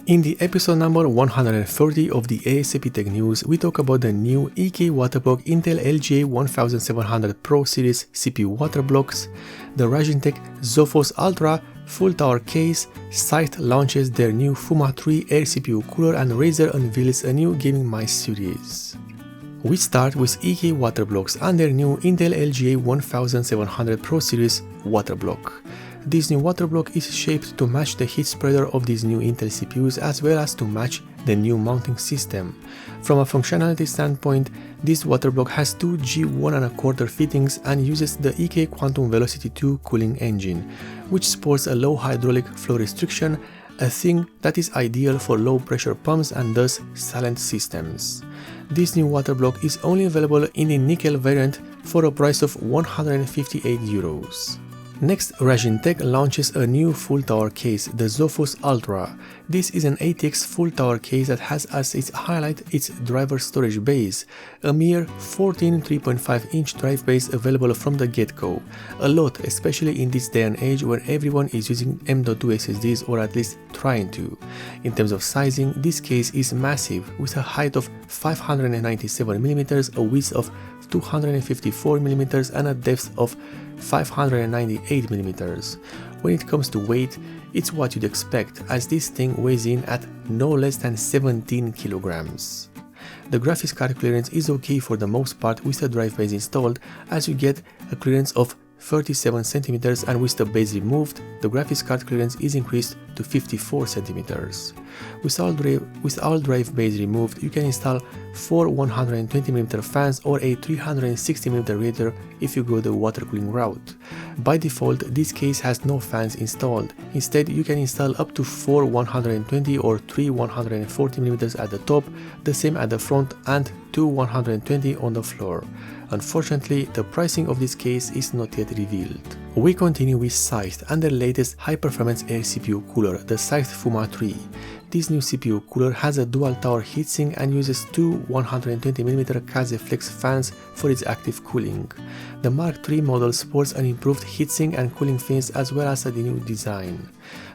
In the episode number 130 of the A.S.A.P Tech News, we talk about the new EK waterblock Intel LGA 1700 Pro Series CPU waterblocks, the Raijintek ZOFOS Ultra full tower case, Scythe launches their new Fuma 3 air CPU cooler, and Razer unveils a new gaming mice series. We start with EK waterblocks and their new Intel LGA 1700 Pro Series waterblock. This new waterblock is shaped to match the heat spreader of these new Intel CPUs as well as to match the new mounting system. From a functionality standpoint, this waterblock has two G1¼ fittings and uses the EK Quantum Velocity 2 cooling engine, which sports a low hydraulic flow restriction, a thing that is ideal for low pressure pumps and thus silent systems. This new waterblock is only available in the nickel variant for a price of 158 euros. Next, Raijintek launches a new full tower case, the ZOFOS Ultra. This is an ATX full tower case that has as its highlight its driver storage base, a mere 14 3.5-inch drive base available from the get-go. A lot, especially in this day and age where everyone is using M.2 SSDs, or at least trying to. In terms of sizing, this case is massive, with a height of 597mm, a width of 254mm and a depth of 598mm. When it comes to weight, it's what you'd expect, as this thing weighs in at no less than 17 kilograms. The graphics card clearance is okay for the most part with the drive base installed, as you get a clearance of 37 cm, and with the base removed, the graphics card clearance is increased to 54 cm. With all drive base removed, you can install 4 120mm fans or a 360mm radiator if you go the water cooling route. By default, this case has no fans installed. Instead, you can install up to 4 120 or 3 140mm at the top, the same at the front, and 2 120 on the floor. Unfortunately, the pricing of this case is not yet revealed. We continue with Scythe and their latest high-performance air CPU cooler, the Scythe Fuma 3. This new CPU cooler has a dual tower heatsink and uses two 120mm Flex fans for its active cooling. The Mark III model sports an improved heatsink and cooling fins as well as a new design.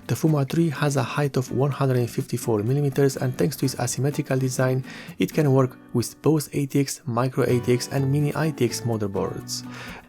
The Fuma 3 has a height of 154mm, and thanks to its asymmetrical design, it can work with both ATX, Micro ATX and Mini-ITX motherboards.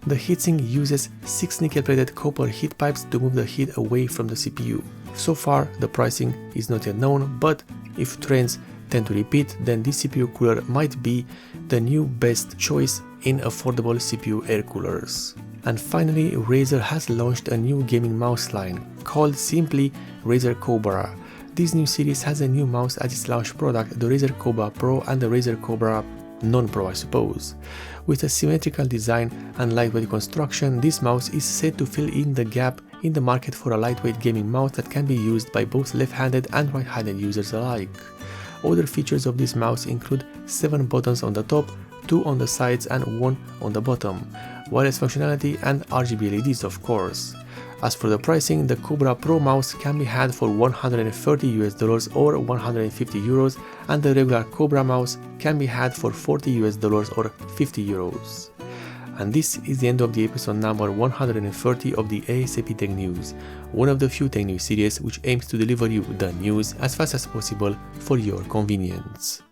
The heatsink uses 6 nickel-plated copper heat pipes to move the heat away from the CPU. So far, the pricing is not yet known, but if trends tend to repeat, then this CPU cooler might be the new best choice in affordable CPU air coolers. And finally, Razer has launched a new gaming mouse line called simply Razer Cobra. This new series has a new mouse as its launch product, the Razer Cobra Pro and the Razer Cobra Non-Pro, I suppose. With a symmetrical design and lightweight construction, this mouse is said to fill in the gap in the market for a lightweight gaming mouse that can be used by both left-handed and right-handed users alike. Other features of this mouse include 7 buttons on the top, 2 on the sides and 1 on the bottom, wireless functionality and RGB LEDs, of course. As for the pricing, the Cobra Pro mouse can be had for $130 or 150 euros, and the regular Cobra mouse can be had for $40 or 50 euros. And this is the end of the episode number 130 of the A.S.A.P Tech News, one of the few tech news series which aims to deliver you the news as fast as possible for your convenience.